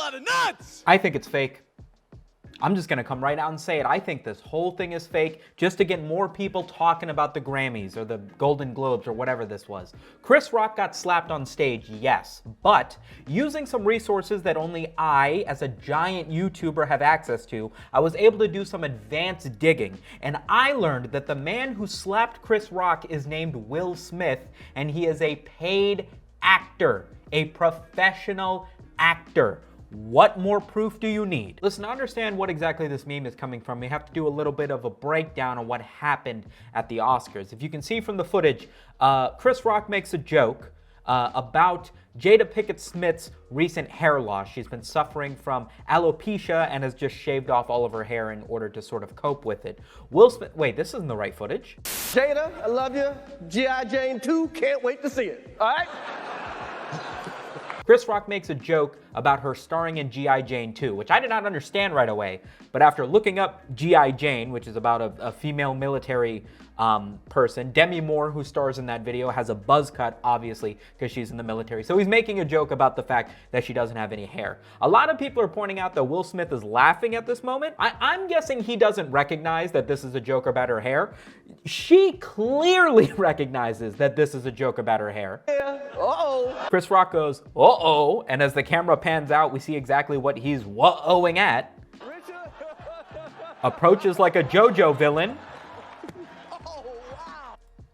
lot of nuts! I think it's fake. I'm just gonna come right out and say it. I think this whole thing is fake just to get more people talking about the Grammys or the Golden Globes or whatever this was. Chris Rock got slapped on stage, yes, but using some resources that only I, as a giant YouTuber, have access to, I was able to do some advanced digging, and I learned that the man who slapped Chris Rock is named Will Smith, and he is a paid actor, a professional actor. What more proof do you need? Listen, to understand what exactly this meme is coming from, we have to do a little bit of a breakdown on what happened at the Oscars. If you can see from the footage, Chris Rock makes a joke about Jada Pinkett Smith's recent hair loss. She's been suffering from alopecia and has just shaved off all of her hair in order to sort of cope with it. Will Smith, wait, this isn't the right footage. Jada, I love you. G.I. Jane 2, can't wait to see it, all right? Chris Rock makes a joke about her starring in G.I. Jane 2, which I did not understand right away, but after looking up G.I. Jane, which is about a female military person, Demi Moore, who stars in that video, has a buzz cut, obviously, because she's in the military. So he's making a joke about the fact that she doesn't have any hair. A lot of people are pointing out that Will Smith is laughing at this moment. I'm guessing he doesn't recognize that this is a joke about her hair. She clearly recognizes that this is a joke about her hair. Yeah, uh-oh. Chris Rock goes, uh-oh, and as the camera pans out, we see exactly what he's wah-ohing at. Approaches like a JoJo villain.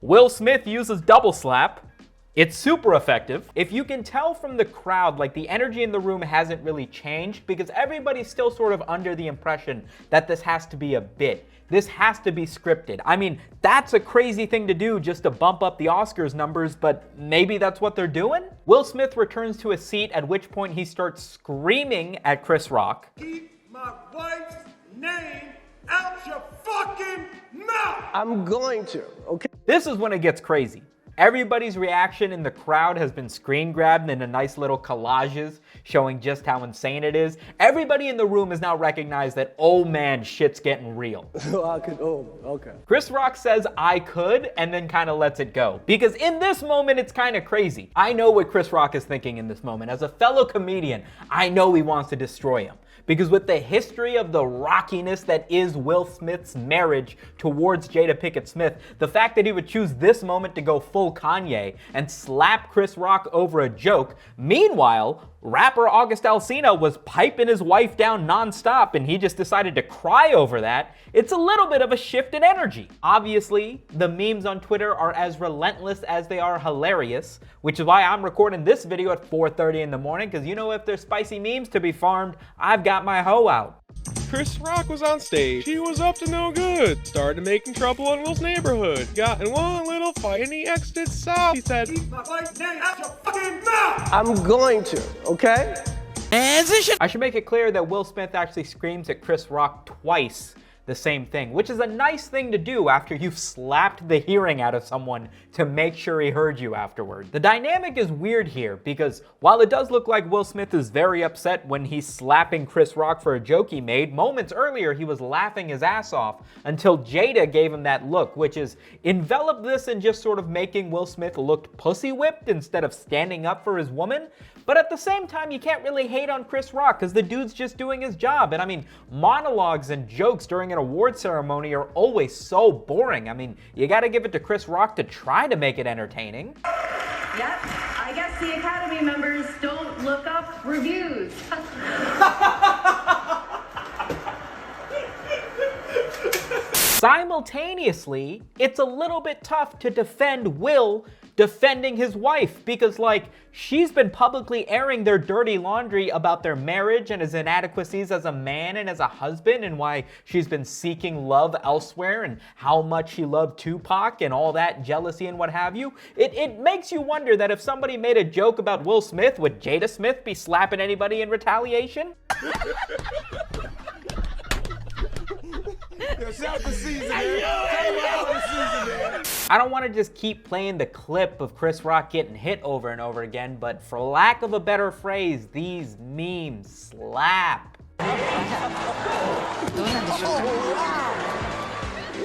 Will Smith uses double slap. It's super effective. If you can tell from the crowd, like the energy in the room hasn't really changed because everybody's still sort of under the impression that this has to be a bit. This has to be scripted. I mean, that's a crazy thing to do just to bump up the Oscars numbers, but maybe that's what they're doing? Will Smith returns to his seat, at which point he starts screaming at Chris Rock. Keep my wife's name out your fucking mouth! I'm going to, okay? This is when it gets crazy. Everybody's reaction in the crowd has been screen grabbed into nice little collages showing just how insane it is. Everybody in the room has now recognized that, oh man, shit's getting real. Okay. Chris Rock says, I could, and then kind of lets it go. Because in this moment, it's kind of crazy. I know what Chris Rock is thinking in this moment. As a fellow comedian, I know he wants to destroy him. Because with the history of the rockiness that is Will Smith's marriage towards Jada Pinkett Smith, the fact that he would choose this moment to go full Kanye and slap Chris Rock over a joke. Meanwhile, rapper August Alsina was piping his wife down nonstop and he just decided to cry over that. It's a little bit of a shift in energy. Obviously, the memes on Twitter are as relentless as they are hilarious, which is why I'm recording this video at 4:30 in the morning, because you know if there's spicy memes to be farmed, I've got my hoe out. Chris Rock was on stage. He was up to no good. Started making trouble in Will's neighborhood. Got in one little fight and he exited south. He said, Keep my wife's name out your fucking mouth! I'm going to, okay? I should make it clear that Will Smith actually screams at Chris Rock twice the same thing, which is a nice thing to do after you've slapped the hearing out of someone to make sure he heard you afterward. The dynamic is weird here because while it does look like Will Smith is very upset when he's slapping Chris Rock for a joke he made, moments earlier he was laughing his ass off until Jada gave him that look, which is enveloped this in just sort of making Will Smith look pussy whipped instead of standing up for his woman. But at the same time, you can't really hate on Chris Rock because the dude's just doing his job. And I mean, monologues and jokes during an award ceremony are always so boring. I mean, you gotta give it to Chris Rock to try to make it entertaining. Yep, I guess the Academy members don't look up reviews. Simultaneously, it's a little bit tough to defend Will defending his wife because, like, she's been publicly airing their dirty laundry about their marriage and his inadequacies as a man and as a husband and why she's been seeking love elsewhere and how much she loved Tupac and all that jealousy and what have you. It makes you wonder that if somebody made a joke about Will Smith, would Jada Smith be slapping anybody in retaliation? I don't want to just keep playing the clip of Chris Rock getting hit over and over again, but for lack of a better phrase, these memes slap.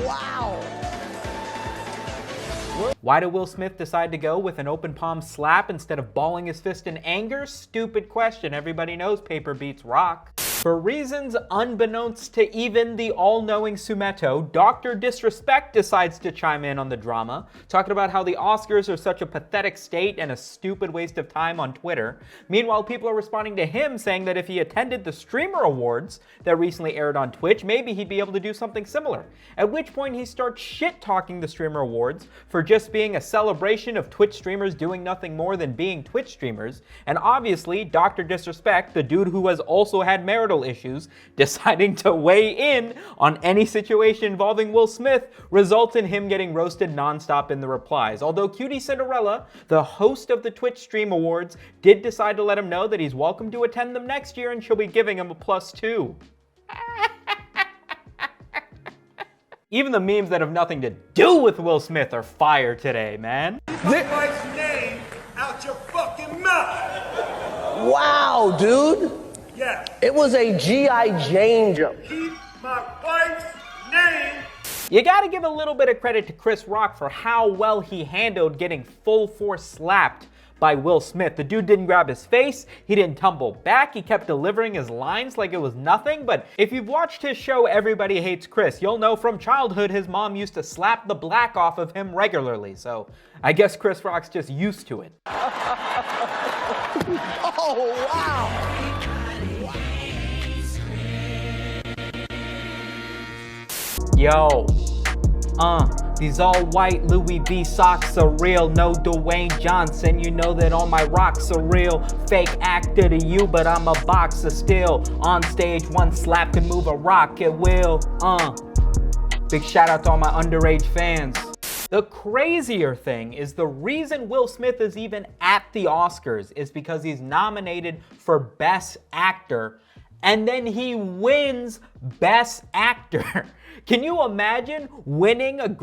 Wow. Why did Will Smith decide to go with an open palm slap instead of balling his fist in anger? Stupid question. Everybody knows paper beats rock. For reasons unbeknownst to even the all-knowing Sumeto, Dr. Disrespect decides to chime in on the drama, talking about how the Oscars are such a pathetic state and a stupid waste of time on Twitter. Meanwhile, people are responding to him saying that if he attended the Streamer Awards that recently aired on Twitch, maybe he'd be able to do something similar. At which point he starts shit-talking the Streamer Awards for just being a celebration of Twitch streamers doing nothing more than being Twitch streamers, and obviously Dr. Disrespect, the dude who has also had marital issues, deciding to weigh in on any situation involving Will Smith results in him getting roasted nonstop in the replies. Although Cutie Cinderella, the host of the Twitch Stream Awards, did decide to let him know that he's welcome to attend them next year and she'll be giving him a +2. Even the memes that have nothing to do with Will Smith are fire today, man. Keep my wife's name out your fucking mouth. Wow, dude. Yes. It was a G.I. Jane jump. Keep my wife's name. You gotta give a little bit of credit to Chris Rock for how well he handled getting full force slapped by Will Smith. The dude didn't grab his face, he didn't tumble back, he kept delivering his lines like it was nothing. But if you've watched his show Everybody Hates Chris, you'll know from childhood his mom used to slap the black off of him regularly. So I guess Chris Rock's just used to it. Oh, wow. Yo, these all white Louis V socks are real. No Dwayne Johnson, you know that all my rocks are real. Fake actor to you, but I'm a boxer still. On stage, one slap can move a rock at will. Big shout out to all my underage fans. The crazier thing is the reason Will Smith is even at the Oscars is because he's nominated for Best Actor, and then he wins Best Actor. Can you imagine winning an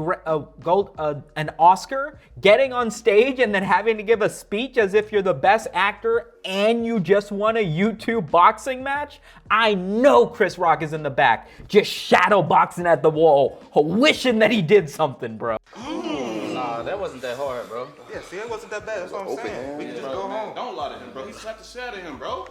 Oscar, getting on stage, and then having to give a speech as if you're the best actor and you just won a YouTube boxing match? I know Chris Rock is in the back, just shadow boxing at the wall, wishing that he did something, bro. Nah, that wasn't that hard, bro. Yeah, see, it wasn't that bad. That's what I'm saying. We can just go home. Don't lie to him, bro. He slapped the shit out of him, bro.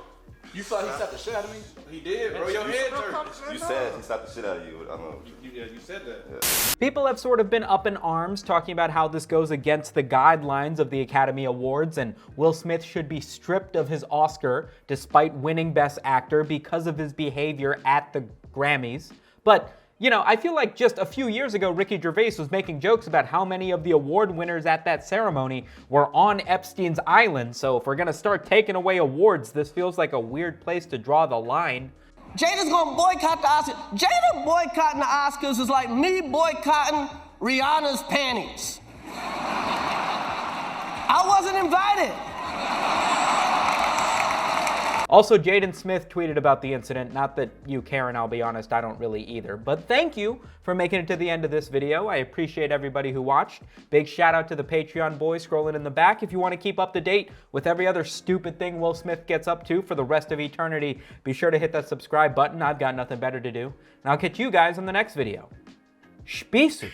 You thought he slapped the shit out of me? He did, bro. Your head hurt. You said he slapped the shit out of you. I know. You said that. Yeah. People have sort of been up in arms talking about how this goes against the guidelines of the Academy Awards and Will Smith should be stripped of his Oscar despite winning Best Actor because of his behavior at the Grammys. But you know, I feel like just a few years ago, Ricky Gervais was making jokes about how many of the award winners at that ceremony were on Epstein's island. So if we're gonna start taking away awards, this feels like a weird place to draw the line. Jada's gonna boycott the Oscars. Jada boycotting the Oscars is like me boycotting Rihanna's panties. I wasn't invited. Also, Jaden Smith tweeted about the incident. Not that you care, and I'll be honest, I don't really either. But thank you for making it to the end of this video. I appreciate everybody who watched. Big shout out to the Patreon boys scrolling in the back. If you want to keep up to date with every other stupid thing Will Smith gets up to for the rest of eternity, be sure to hit that subscribe button. I've got nothing better to do. And I'll catch you guys in the next video. Spiesus.